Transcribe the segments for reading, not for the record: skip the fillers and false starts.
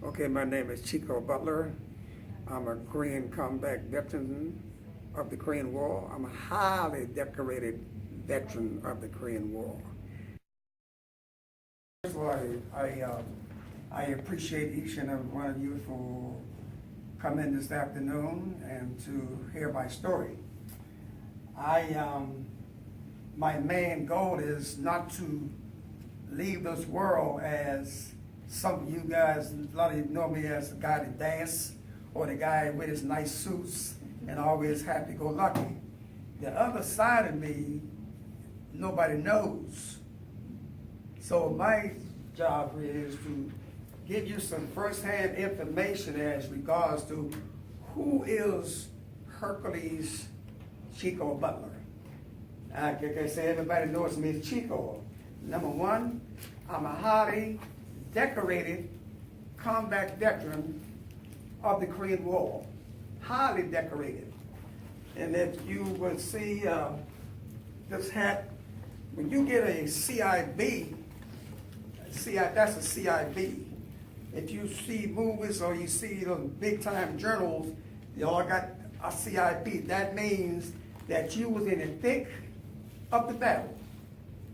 Okay, my name is Chico Butler. I'm a Korean combat veteran of the Korean War. I'm a highly decorated veteran of the Korean War. First of all, I appreciate each and every one of you for coming this afternoon and to hear my story. My main goal is not to leave this world as some of you guys, a lot of you know me as the guy that dance or the guy with his nice suits and always happy-go-lucky. The other side of me, nobody knows. So my job is to give you some first-hand information as regards to who is Hercules Chico Butler. Like I say, everybody knows me as Chico. Number one, I'm a highly decorated combat veteran of the Korean War. Highly decorated. And if you would see this hat, when you get a CIB, that's a CIB. If you see movies or you see those big time journals, they all got a CIB. That means that you was in the thick of the battle.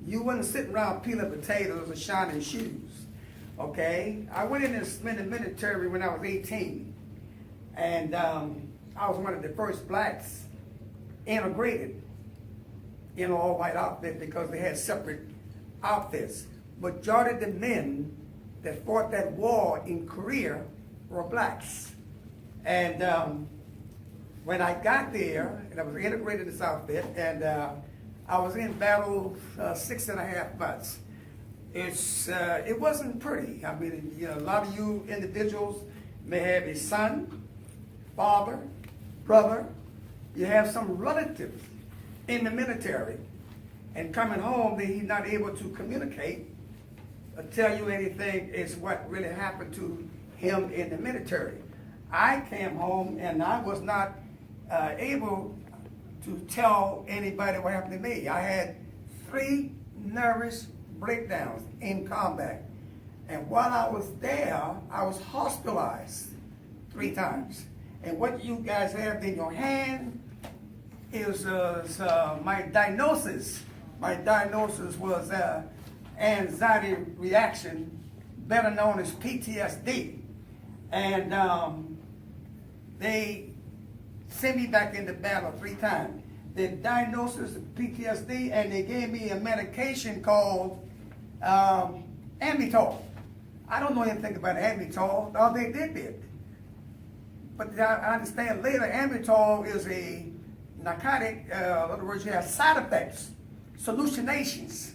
You wasn't sitting around peeling potatoes or shining shoes. Okay? I went in the military when I was 18. And I was one of the first blacks integrated in an all-white outfit because they had separate outfits. Majority of the men that fought that war in Korea were blacks. And when I got there, and I was integrated in this outfit, and I was in battle 6.5 months. It wasn't pretty. I mean, you know, a lot of you individuals may have a son, father, brother. You have some relatives in the military, and coming home, he's not able to communicate or tell you anything is what really happened to him in the military. I came home and I was not able to tell anybody what happened to me. I had 3 nervous breakdowns in combat. And while I was there, I was hospitalized 3 times. And what you guys have in your hand is my diagnosis. My diagnosis was anxiety reaction, better known as PTSD. And they sent me back into battle 3 times. They diagnosed us with PTSD, and they gave me a medication called Amitol. I don't know anything about Amitol. All they did. But I understand later Amitol is a narcotic. In other words, you have side effects, hallucinations.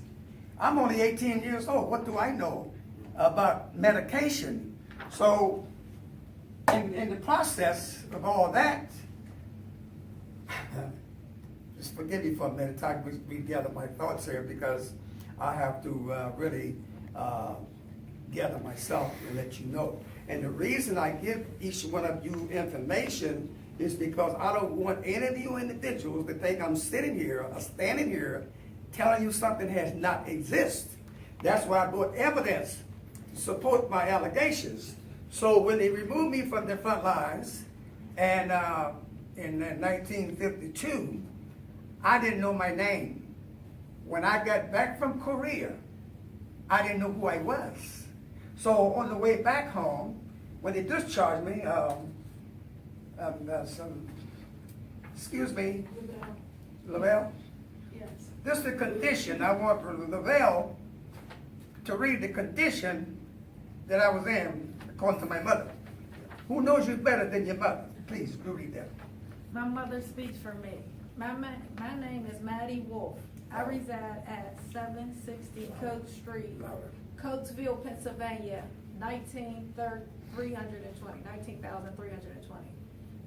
I'm only 18 years old. What do I know about medication? So in the process of all that, just forgive me for a minute, I regather my thoughts here because I have to really gather myself and let you know. And the reason I give each one of you information is because I don't want any of you individuals to think I'm sitting here or standing here telling you something has not existed. That's why I brought evidence to support my allegations. So when they removed me from the front lines, and in 1952, I didn't know my name. When I got back from Korea, I didn't know who I was. So on the way back home, when they discharged me, excuse me, Lavelle? Yes. This is the condition. I want Lavelle to read the condition that I was in, according to my mother. Who knows you better than your mother? Please, do read that. My mother speaks for me. My name is Maddie Wolf. I reside at 760 Coke Street, Cokesville, Pennsylvania, 19,320.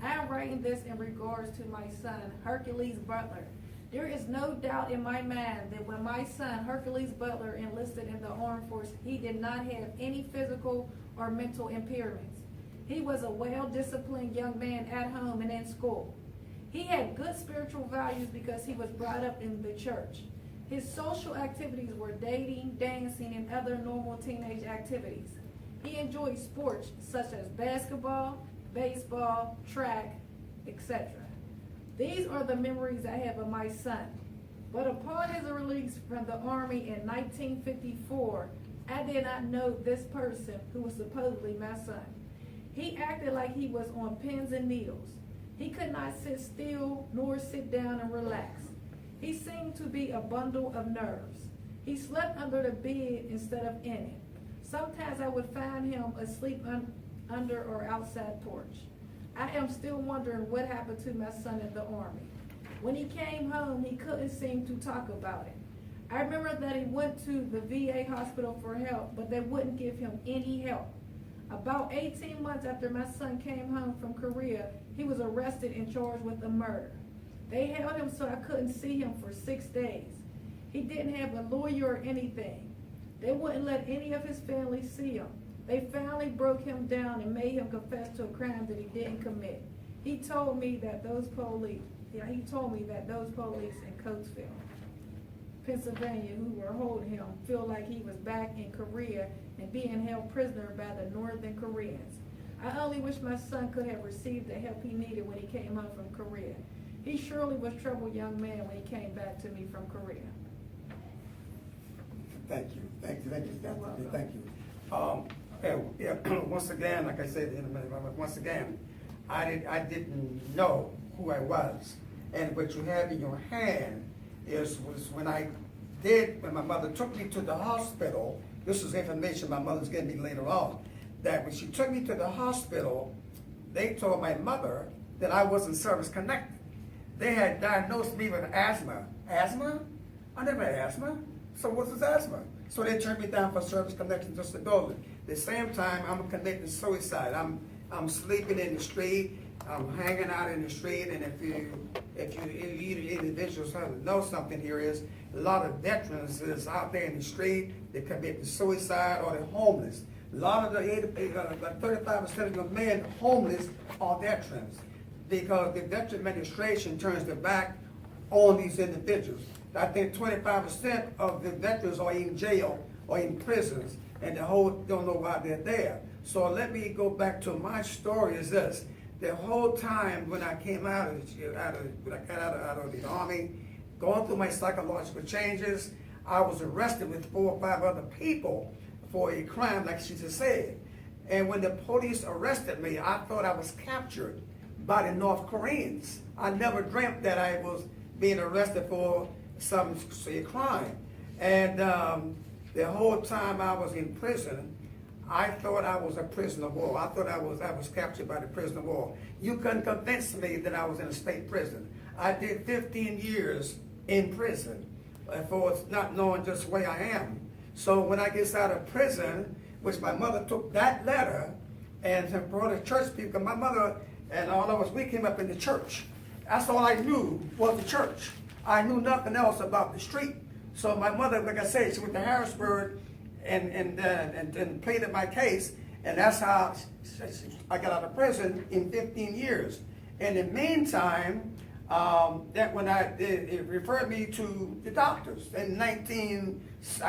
I am writing this in regards to my son, Hercules Butler. There is no doubt in my mind that when my son, Hercules Butler, enlisted in the Armed Forces, he did not have any physical or mental impairments. He was a well-disciplined young man at home and in school. He had good spiritual values because he was brought up in the church. His social activities were dating, dancing, and other normal teenage activities. He enjoyed sports such as basketball, baseball, track, etc. These are the memories I have of my son. But upon his release from the Army in 1954, I did not know this person who was supposedly my son. He acted like he was on pins and needles. He could not sit still nor sit down and relax. He seemed to be a bundle of nerves. He slept under the bed instead of in it. Sometimes I would find him asleep under or outside porch. I am still wondering what happened to my son in the Army. When he came home, he couldn't seem to talk about it. I remember that he went to the VA hospital for help, but they wouldn't give him any help. About 18 months after my son came home from Korea, he was arrested and charged with a murder. They held him so I couldn't see him for 6 days. He didn't have a lawyer or anything. They wouldn't let any of his family see him. They finally broke him down and made him confess to a crime that he didn't commit. He told me that those police in Coatesville, Pennsylvania, who were holding him, feel like he was back in Korea and being held prisoner by the Northern Koreans. I only wish my son could have received the help he needed when he came home from Korea. He surely was a troubled young man when he came back to me from Korea. Thank you. You're welcome. Thank you. Once again, like I said in a minute, once again, I didn't know who I was. And what you have in your hand was when my mother took me to the hospital. This is information my mother's giving me later on. That when she took me to the hospital, they told my mother that I wasn't service connected. They had diagnosed me with asthma. Asthma? I never had asthma. So what's this asthma? So they turned me down for service connection disability. At the same time, I'm convicted suicide. I'm sleeping in the street. I'm hanging out in the street. And if you individuals know something here is a lot of veterans is out there in the street. They commit suicide or they're homeless. A lot of the 35% of the men homeless are veterans because the Veteran Administration turns their back on these individuals. I think 25% of the veterans are in jail or in prisons, and the whole don't know why they're there. So let me go back to my story. Is this: the whole time when I came out of the Army, going through my psychological changes, I was arrested with 4 or 5 other people for a crime, like she just said. And when the police arrested me, I thought I was captured by the North Koreans. I never dreamt that I was being arrested for some crime. And the whole time I was in prison, I thought I was a prisoner of war. I thought I was captured by the prisoner of war. You couldn't convince me that I was in a state prison. I did 15 years in prison for not knowing just where I am. So when I get out of prison, which my mother took that letter and brought the church people, my mother and all of us, we came up in the church. That's all I knew was the church. I knew nothing else about the street. So my mother, like I said, she went to Harrisburg and pleaded my case, and that's how I got out of prison in 15 years. In the meantime, that when it referred me to the doctors I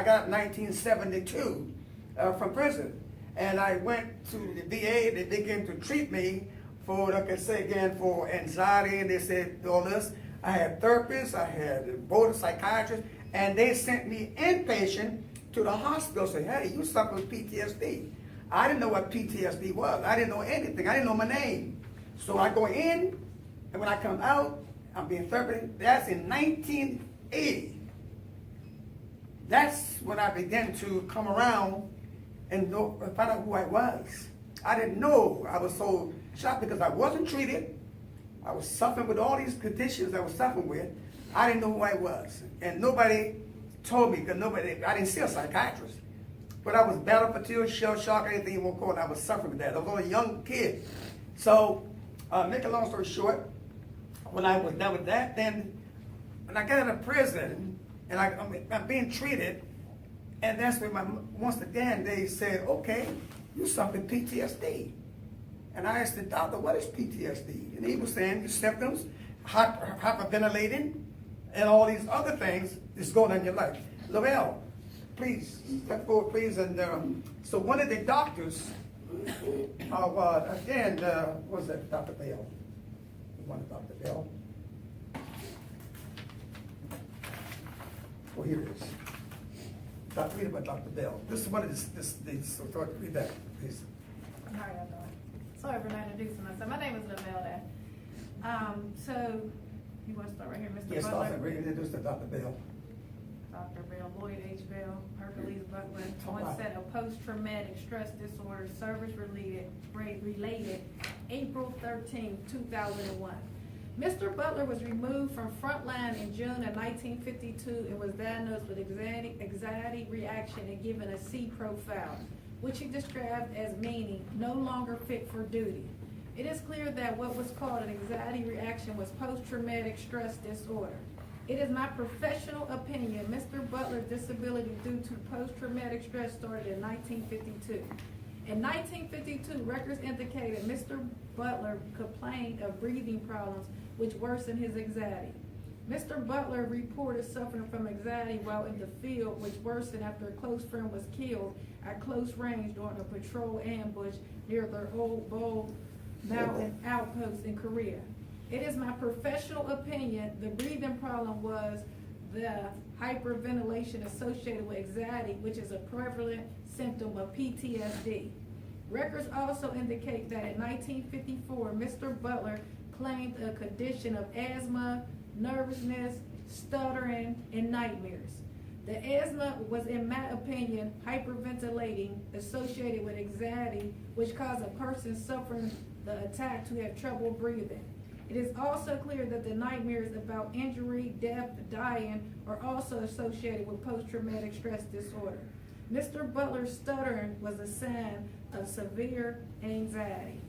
got out in 1972 from prison, and I went to the VA. They began to treat me for, like I say again, for anxiety, and they said all this. I had therapists, I had both psychiatrists, and they sent me inpatient to the hospital. Said, hey, you suffer with PTSD. I didn't know what PTSD was. I didn't know anything. I didn't know my name. So I go in, and when I come out, I'm being therapy. That's in 1980. That's when I began to come around and find out who I was. I didn't know. I was so shocked because I wasn't treated. I was suffering with all these conditions I was suffering with. I didn't know who I was. And nobody told me, because I didn't see a psychiatrist. But I was battle fatigue, shell shock, anything you want to call it. I was suffering with that. I was only a young kid. So, make a long story short, when I was done with that, then when I got out of prison, and I'm being treated, and that's when once again they said, okay, you suffer PTSD. And I asked the doctor, what is PTSD? And he was saying your symptoms, hyperventilating, and all these other things that's going on in your life. Lavelle, please, step forward, please. And so one of the doctors, again, what's that, Dr. Bell? One of Dr. Bell. Oh, here it is. Read about Dr. Bell. This is one of so read that, please. How y'all doing? Sorry for not introducing myself. My name is Lamelda. So, you want to start right here, Mr. Yes, Butler? I'll introduce to Dr. Bell. Dr. Bell, Lloyd H. Bell, Hercules Butler, All right. onset of post-traumatic stress disorder, service-related, April 13, 2001. Mr. Butler was removed from Frontline in June of 1952 and was diagnosed with anxiety reaction and given a C profile, which he described as meaning no longer fit for duty. It is clear that what was called an anxiety reaction was post-traumatic stress disorder. It is my professional opinion Mr. Butler's disability due to post-traumatic stress started in 1952. In 1952, records indicated Mr. Butler complained of breathing problems which worsened his anxiety. Mr. Butler reported suffering from anxiety while in the field, which worsened after a close friend was killed at close range during a patrol ambush near their old Bull Mountain outpost in Korea. It is my professional opinion the breathing problem was the hyperventilation associated with anxiety, which is a prevalent symptom of PTSD. Records also indicate that in 1954, Mr. Butler claimed a condition of asthma, nervousness, stuttering, and nightmares. The asthma was, in my opinion, hyperventilating associated with anxiety, which caused a person suffering the attack to have trouble breathing. It is also clear that the nightmares about injury, death, dying are also associated with post-traumatic stress disorder. Mr. Butler's stuttering was a sign of severe anxiety.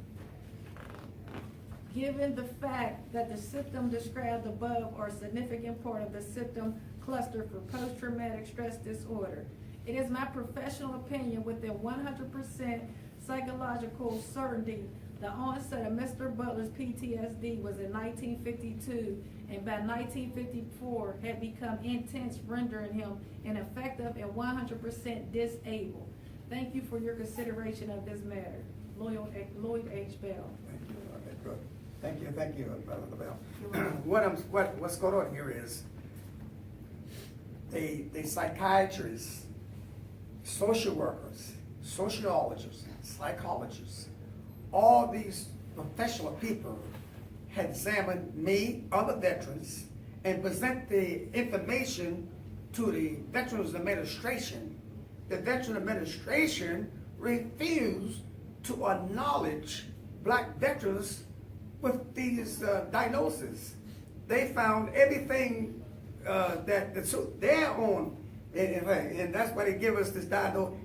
Given the fact that the symptoms described above are a significant part of the symptom cluster for post-traumatic stress disorder, it is my professional opinion within 100% psychological certainty the onset of Mr. Butler's PTSD was in 1952 and by 1954 had become intense, rendering him ineffective and 100% disabled. Thank you for your consideration of this matter. Lloyd H. Bell. Thank you. Okay, good. Thank you, Dr. Bell. What's going on here is the psychiatrists, social workers, sociologists, psychologists, all these professional people had examined me, other veterans, and present the information to the Veterans Administration. The Veterans Administration refused to acknowledge black veterans with these diagnoses. They found everything that's their own, and that's why they give us this diagnosis,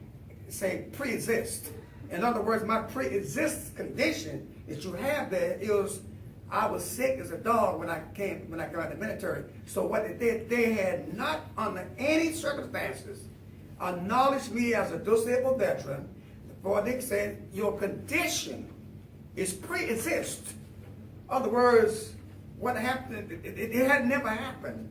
say pre-exist. In other words, my pre-exist condition that you have there is I was sick as a dog when I came out of the military. So what they did, they had not under any circumstances acknowledged me as a disabled veteran. Before they said your condition is pre-exist. In other words, what happened? It had never happened.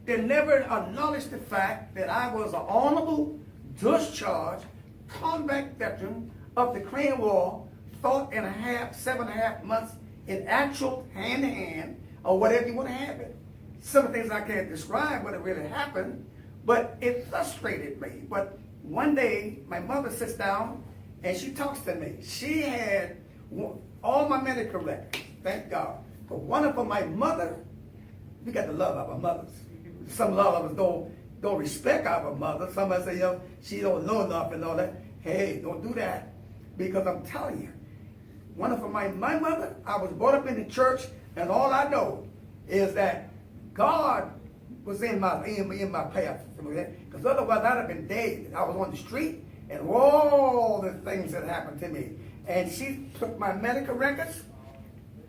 They never acknowledged the fact that I was an honorable, discharged, combat veteran of the Korean War, 7.5 months in actual hand-to-hand, or whatever you want to have it. Some of the things I can't describe what it really happened, but it frustrated me. But one day, my mother sits down and she talks to me. She had all my medical records, thank God. But one of them, my mother, we got the love of our mothers. Some love of us don't respect our mother. Somebody say, yo, she don't know enough and all that. Hey, don't do that. Because I'm telling you, one of my mother, I was brought up in the church, and all I know is that God was in my path. Because otherwise I'd have been dead. I was on the street, and all the things that happened to me. And she took my medical records,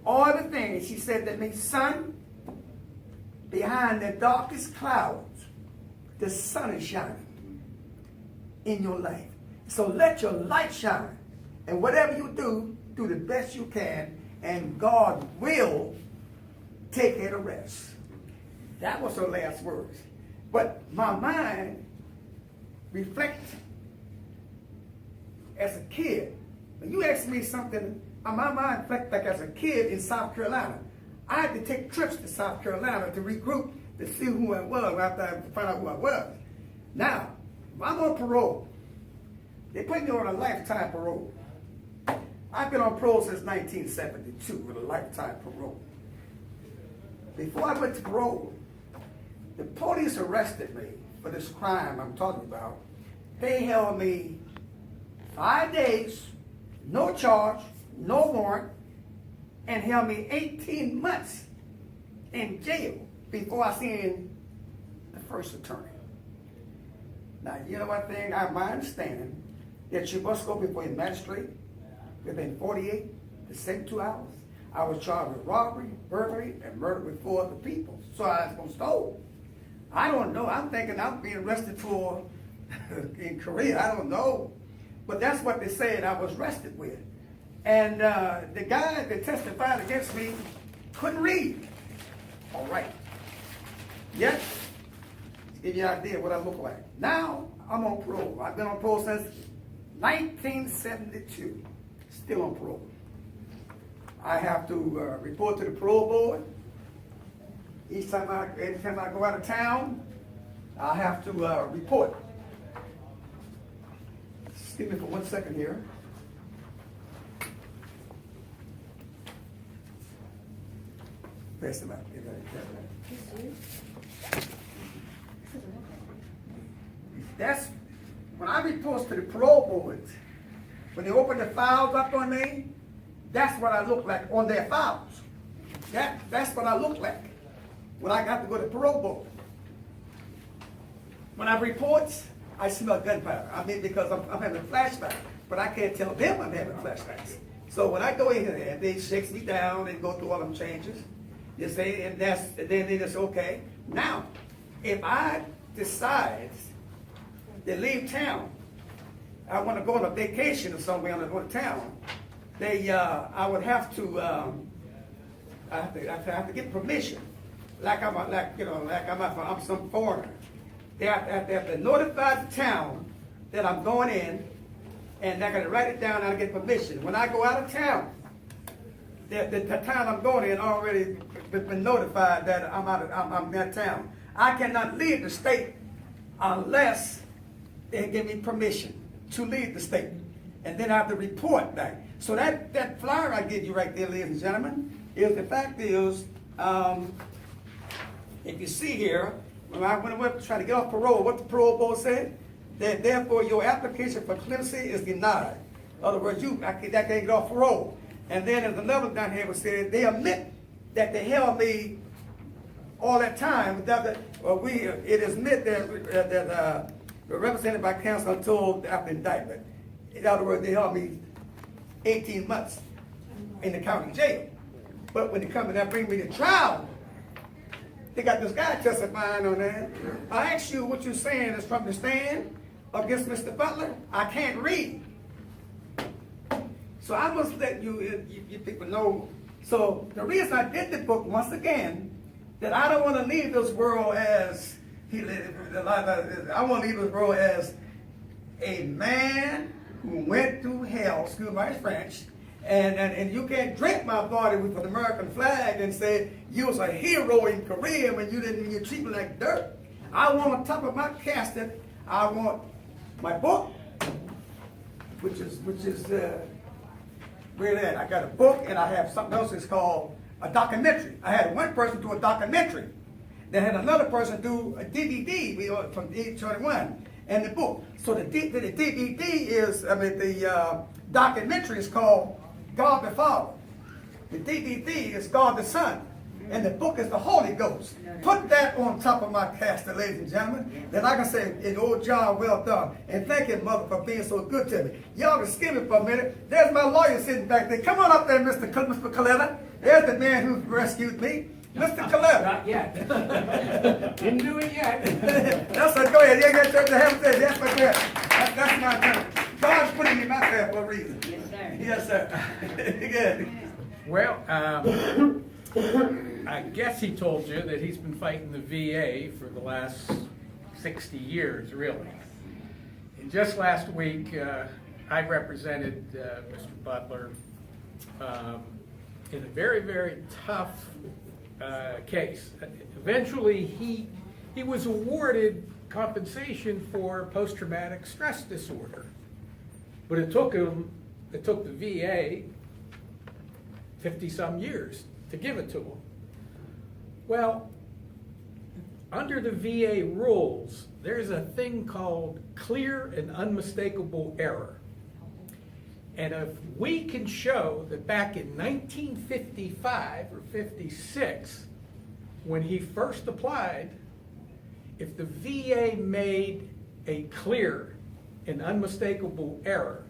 all the things. She said to me, son, behind the darkest clouds, the sun is shining in your life. So let your light shine. And whatever you do, do the best you can, and God will take care of the rest. That was her last words. But my mind reflect as a kid. When you ask me something, my mind reflects like as a kid in South Carolina. I had to take trips to South Carolina to regroup to see who I was after I found out who I was. Now, if I'm on parole, they put me on a lifetime parole. I've been on parole since 1972 with a lifetime parole. Before I went to parole, the police arrested me for this crime I'm talking about. They held me 5 days, no charge, no warrant, and held me 18 months in jail before I seen the first attorney. Now, you know one thing, my understanding that you must go before a magistrate within 48 to 72 hours. I was charged with robbery, burglary, and murder with 4 other people. So I was stole. I don't know. I'm thinking I'm being arrested for in Korea. I don't know. But that's what they said I was arrested with. And the guy that testified against me couldn't read. All right. Yet, to give you an idea what I look like. Now, I'm on parole. I've been on parole since 1972. Still on parole. I have to report to the parole board. Anytime I go out of town, I have to report. Excuse me for 1 second here. Pass them out. That's when I report to the parole board. When they open the files up on me, that's what I look like on their files. That's what I look like when I got to go to parole board. When I report, I smell gunpowder. I mean, because I'm having a flashback, but I can't tell them I'm having flashbacks. So when I go in here and they shakes me down and go through all them changes, you say, and then they just okay. Now, if I decide to leave town, I want to go on a vacation or somewhere and go to town, I would have to, I have to get permission. I'm some foreigner. They have to notify the town that I'm going in, and they're going to write it down and I get permission. When I go out of town, the town I'm going in already been notified that I'm in that town. I cannot leave the state unless they give me permission to leave the state. And then I have to report back. So that flyer I give you right there, ladies and gentlemen, is the fact is, if you see here, when I went to try to get off parole, what the parole board said, that therefore your application for clemency is denied. In other words, that can't get off parole. And then there's another down here that said they admit that they held me all that time. It is admit that represented by counsel until after indictment. In other words, they held me 18 months in the county jail. But when they come and they bring me to trial, they got this guy testifying on that. I ask you what you're saying is from the stand against Mr. Butler. I can't read. So I must let you people know. So the reason I did the book, once again, that I don't want to leave this world as, I want to leave this world as a man who went through hell, excuse my French, and you can't drink my body with an American flag and say you was a hero in Korea when you treat me like dirt. I want on top of my casket, I want my book, which is where that. I got a book and I have something else that's called a documentary. I had one person do a documentary. Then had another person do a DVD from D21 and the book. So the DVD is, the documentary is called God the Father. The DVD is God the Son. And the book is the Holy Ghost. Put that on top of my casket, ladies and gentlemen. Then I can say, old job well done. And thank you, mother, for being so good to me. Y'all can skip it for a minute. There's my lawyer sitting back there. Come on up there, Mr. Coletta. There's the man who rescued me. Mr. Coletta. Not yet. Didn't do it yet. That's it. Go ahead. You ain't got to have it. That's my prayer. That's my turn. God's putting me in my prayer for a reason. Yes, sir. Yes, sir. Good. Well, I guess he told you that he's been fighting the VA for the last 60 years, really. And just last week, I represented Mr. Butler in a very, very tough case. Eventually, he was awarded compensation for post-traumatic stress disorder, but it took the VA 50-some years to give it to him. Well, under the VA rules, there's a thing called clear and unmistakable error. And if we can show that back in 1955 or 56, when he first applied, if the VA made a clear and unmistakable error,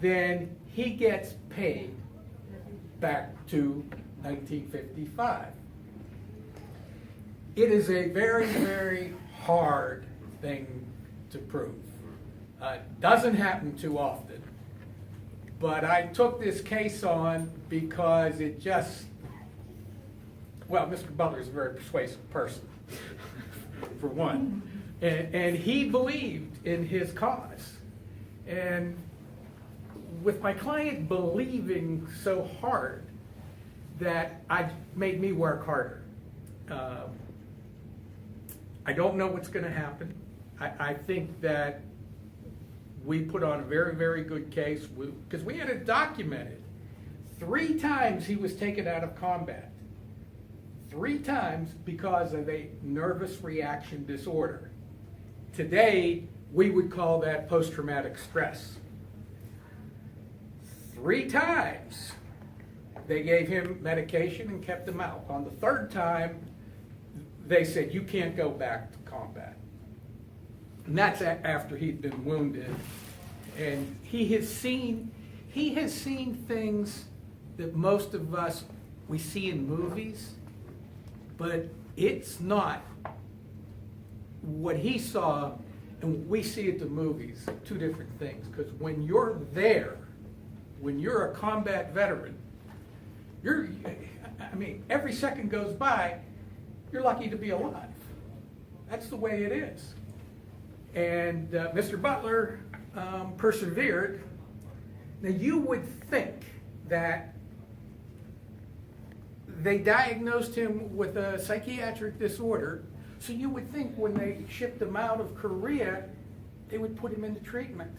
then he gets paid back to 1955. It is a very, very hard thing to prove. Doesn't happen too often. But I took this case on because it just, well, Mr. Butler is a very persuasive person, for one. And he believed in his cause. And with my client believing so hard, that made me work harder. I don't know what's going to happen. I think that we put on a very, very good case because we had it documented. 3 times he was taken out of combat. 3 times because of a nervous reaction disorder. Today, we would call that post-traumatic stress. 3 times they gave him medication and kept him out. On the 3rd time, they said, you can't go back to combat. And that's after he'd been wounded. And he has seen things that most of us, we see in movies, but it's not what he saw and we see at the movies, 2 different things. Because when you're there, when you're a combat veteran, every second goes by, you're lucky to be alive. That's the way it is. And Mr. Butler persevered. Now you would think that they diagnosed him with a psychiatric disorder, so you would think when they shipped him out of Korea, they would put him into treatment.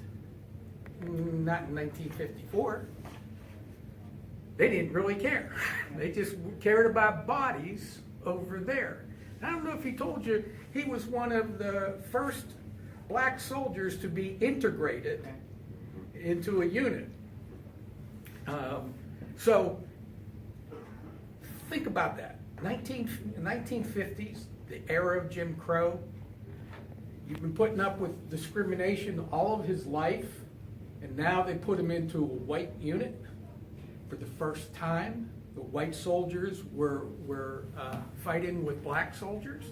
Not in 1954. They didn't really care. They just cared about bodies over there. I don't know if he told you, he was one of the first black soldiers to be integrated into a unit. So think about that. 1950s, the era of Jim Crow. You've been putting up with discrimination all of his life, and now they put him into a white unit for the first time. The white soldiers were fighting with black soldiers.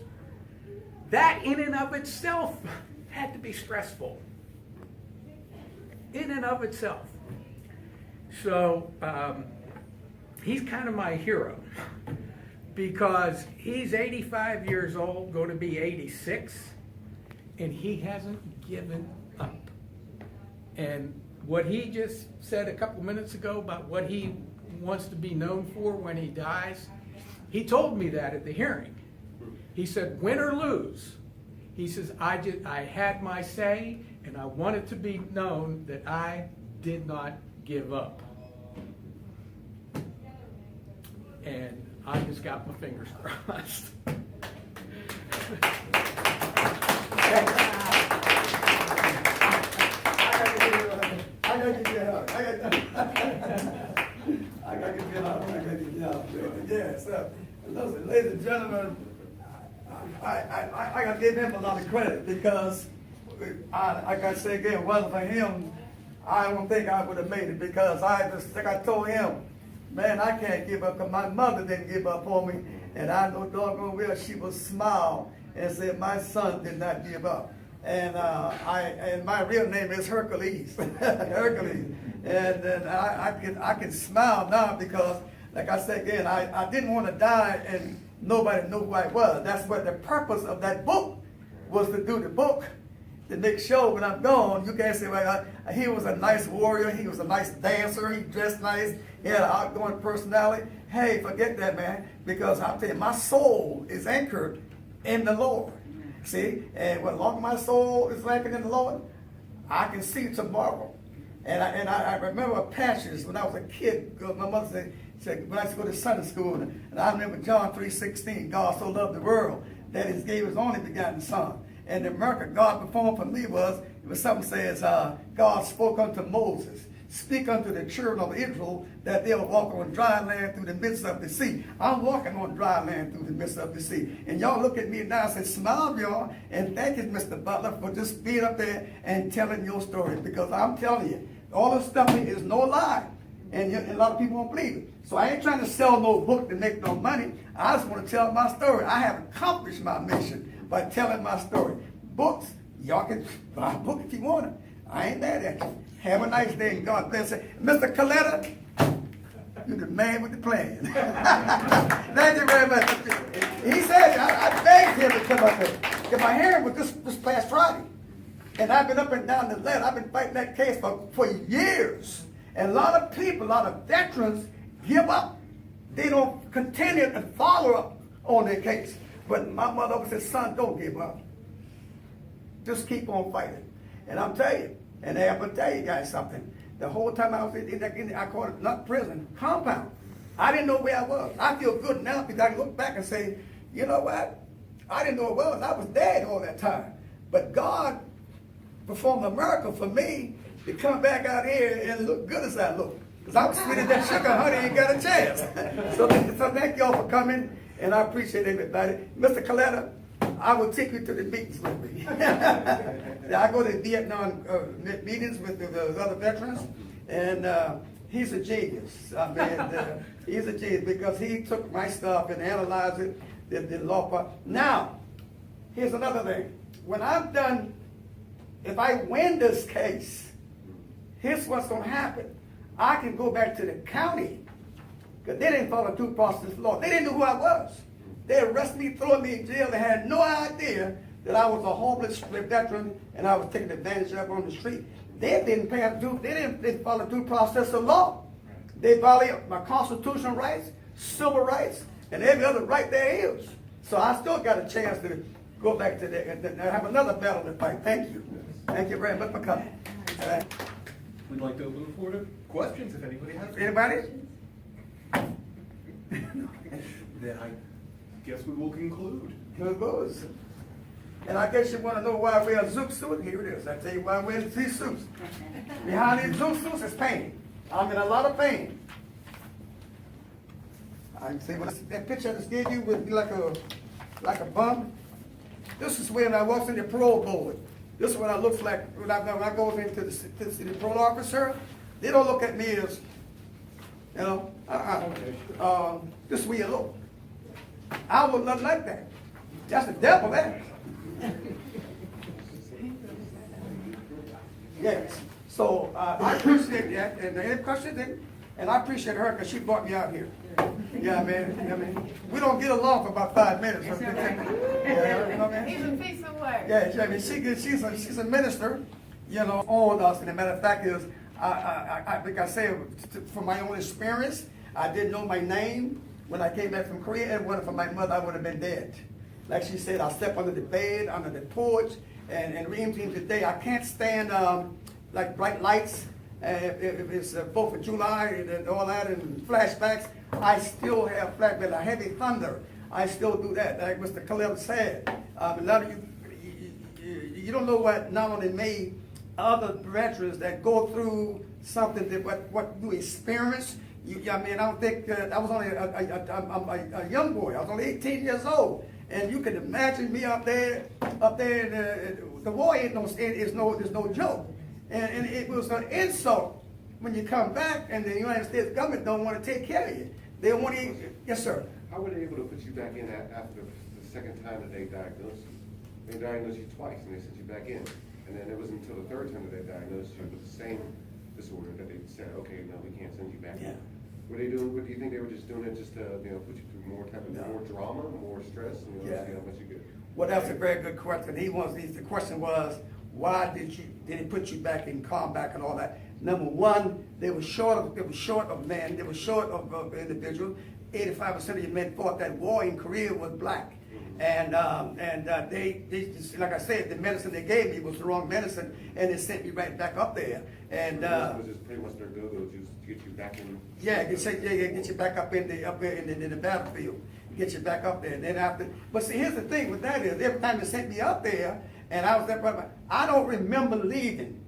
That in and of itself had to be stressful. In and of itself. So he's kind of my hero because he's 85 years old, going to be 86, and he hasn't given up. And what he just said a couple minutes ago about what he wants to be known for when he dies, he told me that at the hearing. He said, win or lose, he says, I had my say, and I wanted to be known that I did not give up. And I just got my fingers crossed. I got to get out. Yeah, so, listen, ladies and gentlemen, I got to give him a lot of credit because, like I say again, wasn't for him, I don't think I would have made it because I told him, man, I can't give up because my mother didn't give up for me, and I know doggone well she will smile and say, my son did not give up. And my real name is Hercules, Hercules. And I can smile now because, like I said again, I didn't want to die and nobody knew who I was. That's what the purpose of that book was, to do the book to make sure when I'm gone, you can't say, well, he was a nice warrior, he was a nice dancer, he dressed nice, he had an outgoing personality. Hey, forget that, man, because I'll tell you, my soul is anchored in the Lord. See, and as long as my soul is anchored in the Lord, I can see tomorrow. And I remember a passage when I was a kid. My mother said when I used to go to Sunday school, and I remember John 3:16, God so loved the world that he gave his only begotten Son. And the miracle God performed for me was something says, God spoke unto Moses, speak unto the children of Israel that they'll walk on dry land through the midst of the sea. I'm walking on dry land through the midst of the sea. And y'all look at me now and say, smile, y'all, and thank you, Mr. Butler, for just being up there and telling your story. Because I'm telling you, all this stuff is no lie. And a lot of people won't believe it. So I ain't trying to sell no book to make no money. I just want to tell my story. I have accomplished my mission by telling my story. Books, y'all can buy a book if you want it. I ain't mad at you. Have a nice day and God bless you. Mr. Coletta, you're the man with the plan. Thank you very much. He said, I begged him to come up here. Because my hearing was this past Friday. And I've been up and down the ladder. I've been fighting that case for years. And a lot of people, a lot of veterans give up. They don't continue to follow up on their case. But my mother always said, son, don't give up. Just keep on fighting. And I'm telling you, and I'm going to tell you guys something. The whole time I was I call it not prison, compound. I didn't know where I was. I feel good now because I can look back and say, you know what? I didn't know where I was. I was dead all that time. But God performed a miracle for me to come back out here and look good as I look. Because I was sweet as that sugar honey, ain't got a chance. So thank y'all for coming, and I appreciate everybody. Mr. Coletta, I will take you to the meetings with me. I go to Vietnam meetings with the other veterans, and he's a genius. I mean, he's a genius because he took my stuff and analyzed it, the law part. Now, here's another thing. When I'm done, if I win this case, here's what's going to happen. I can go back to the county because they didn't follow due process law. They didn't know who I was. They arrested me, threw me in jail. They had no idea that I was a homeless veteran and I was taken advantage of on the street. They didn't didn't follow due process of law. They violated my constitutional rights, civil rights, and every other right there is. So I still got a chance to go back to that and have another battle to fight. Thank you. Thank you very much for coming. We'd like to open the floor to questions if anybody has any. Anybody? Then I guess we will conclude. Good goes. And I guess you want to know why I wear a zoot suit? Here it is. I tell you why I wear these suits. Behind these zoot suits is pain. I'm in a lot of pain. I can see what that picture I just gave you would be like a bum. This is when I walked in the parole board. This is what I look like when I go into the city parole officer. They don't look at me as, you know, this is where you look. I look nothing like that. That's the devil there. Yes. So I appreciate that. And any questions? And I appreciate her because she brought me out here. Yeah, man. I mean, we don't get along for about 5 minutes. Yeah, you know, man. Even piece of work. Yeah, I mean, she's a minister, you know, on us. And the matter of fact is, like I said, from my own experience, I didn't know my name when I came back from Korea. And whether for my mother, I would have been dead. Like she said, I slept under the bed, under the porch, and even today, I can't stand like bright lights. If it's 4th of July and all that and flashbacks, I still have flashbacks. A heavy thunder, I still do that. Like Mr. Khalil said, a lot of you don't know what not only me, other veterans that go through something that what you experience. I mean, I don't think I was only a young boy. I was only 18 years old, and you can imagine me up there. The war is no joke. And it was an insult when you come back and the United States government don't want to take care of you. They want to, yes, sir. How were they able to put you back in after the second time that they diagnosed you? They diagnosed you twice and they sent you back in. And then it wasn't until the third time that they diagnosed you with the same disorder that they said, okay, no, we can't send you back in. Were they doing, what do you think they were just doing it just to, put you through more drama, more stress, see how much you get? Well, that's a very good question. The question was, why did it put you back in combat and all that? Number one, they were short of men, they were short of individuals. 85% of your men fought that war in Korea was black. And they just, like I said, the medicine they gave me was the wrong medicine, and they sent me right back up there. And It was just pretty much their go-go to get you back in. get you back up in the battlefield, get you back up there. And then after, but see, here's the thing with that is, every time they sent me up there, and I was there, I don't remember leaving.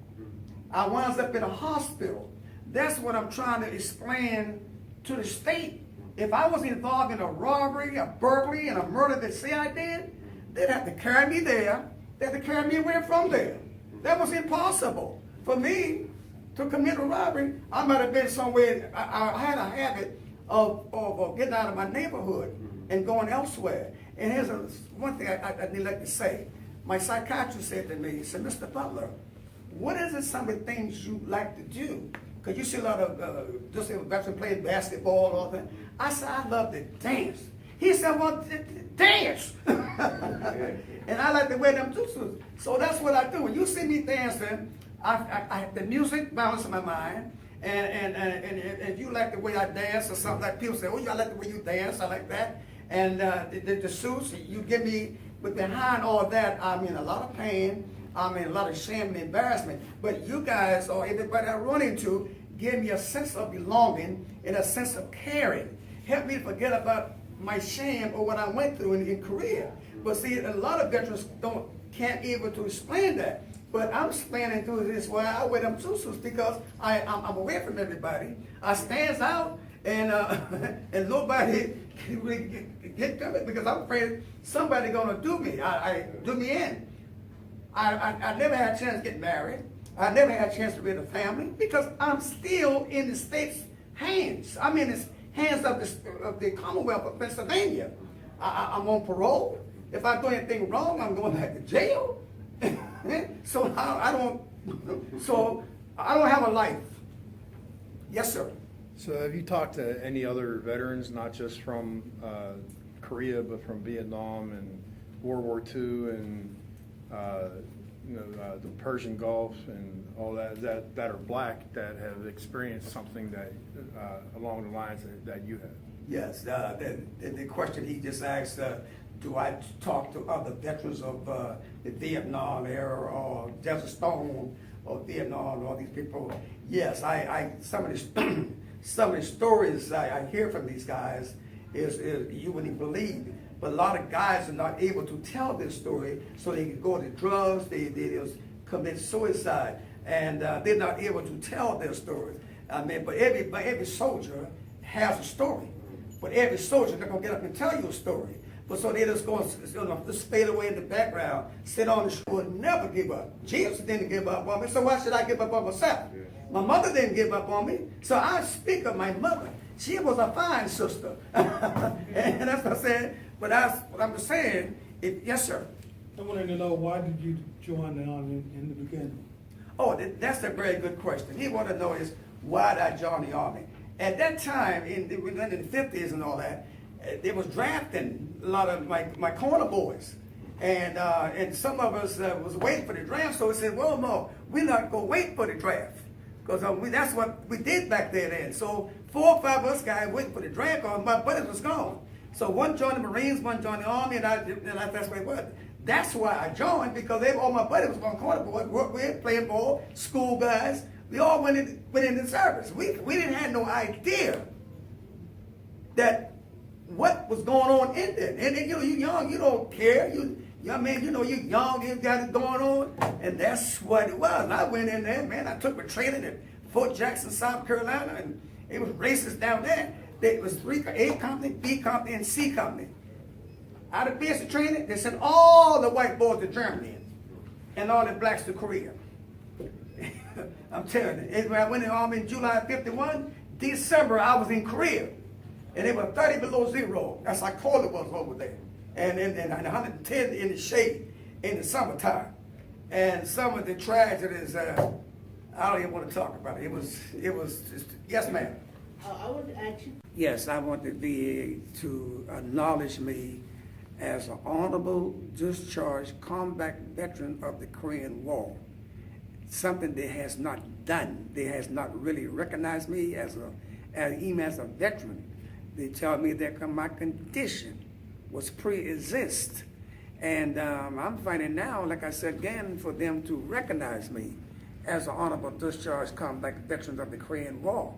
I wound up in a hospital. That's what I'm trying to explain to the state. If I was involved in a robbery, a burglary, and a murder that say I did, they'd have to carry me there. They'd have to carry me away from there. That was impossible. For me to commit a robbery, I might have been somewhere, I had a habit of getting out of my neighborhood and going elsewhere. And here's one thing I need like to say. My psychiatrist said to me, he said, Mr. Butler, what is it some of the things you like to do? Because you see a lot of just veterans playing basketball and all that. I said, I love to dance. He said, well, dance. And I like to wear them tutus. So that's what I do. When you see me dancing, I the music balances my mind. And if you like the way I dance or something, like people say, oh, I like the way you dance, I like that. And the suits, you give me, but behind all that, I'm in a lot of pain. I'm in a lot of shame and embarrassment. But you guys, or everybody I run into, give me a sense of belonging and a sense of caring. Help me to forget about my shame or what I went through in Korea. But see, a lot of veterans can't able to explain that. But I'm explaining to this why I wear them tutus, because I'm away from everybody. I stands out, and and nobody can really get to it, because I'm afraid somebody gonna do me. Do me in. I never had a chance to get married. I never had a chance to raise a family, because I'm still in the state's hands. I'm in the hands of the Commonwealth of Pennsylvania. I'm on parole. If I do anything wrong, I'm going back to jail. So I don't have a life. Yes, sir. So have you talked to any other veterans, not just from Korea, but from Vietnam and World War II and the Persian Gulf and all that are black, that have experienced something that along the lines that you have? Yes. The question he just asked, do I talk to other veterans of the Vietnam era or Desert Storm or Vietnam, all these people? Yes, some of the stories I hear from these guys is you wouldn't believe. But a lot of guys are not able to tell this story, so they can go to drugs, they commit suicide, and they're not able to tell their story. I mean, but every soldier has a story. But every soldier not gonna get up and tell you a story. But so they just going to just fade away in the background, sit on the shore, and never give up. Jesus didn't give up on me, so why should I give up on myself? My mother didn't give up on me, so I speak of my mother. She was a fine sister. And that's what I said. But that's what I'm saying. Yes, sir. I wanted to know, why did you join the Army in the beginning? Oh, that's a very good question. He wanted to know is, why did I join the Army? At that time, in the 50s and all that, they was drafting a lot of my corner boys. And some of us was waiting for the draft, so we said, well, no, we're not going to wait for the draft. Because that's what we did back then. So 4 or 5 of us guys waiting for the draft, because my buddies was gone. So one joined the Marines, one joined the Army, and that's why it was. That's why I joined, because all my buddies was on corner boys, worked with, playing ball, school guys. We all went in the service. We didn't have no idea that what was going on in there. And you young, you don't care. You're young, you got it going on, and that's what it was. And I went in there, man. I took my training at Fort Jackson, South Carolina, and it was racist down there. There was 3, A company, B company, and C company. Out of basic training, they sent all the white boys to Germany and all the blacks to Korea. I'm telling you, when I went in the Army in July of '51, December I was in Korea, and it was 30 below zero. That's how cold it was over there, and 110 in the shade in the summertime. And some of the tragedies, I don't even want to talk about it. It was just, yes, ma'am. I want to ask you. Yes, I want the VA to acknowledge me as an honorable discharged combat veteran of the Korean War. Something they has not done. They has not really recognized me even as a veteran. They tell me that my condition was pre-exist. And I'm finding now, like I said again, for them to recognize me as an honorable discharged combat veteran of the Korean War.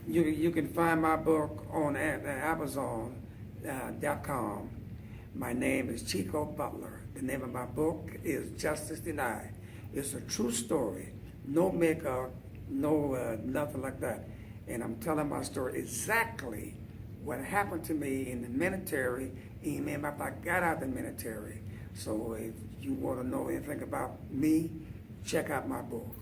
You can find my book on Amazon.com. My name is Chico Butler. The name of my book is Justice Denied. It's a true story. No makeup, no nothing like that. And I'm telling my story exactly what happened to me in the military, even after I got out of the military. So if you want to know anything about me, check out my book.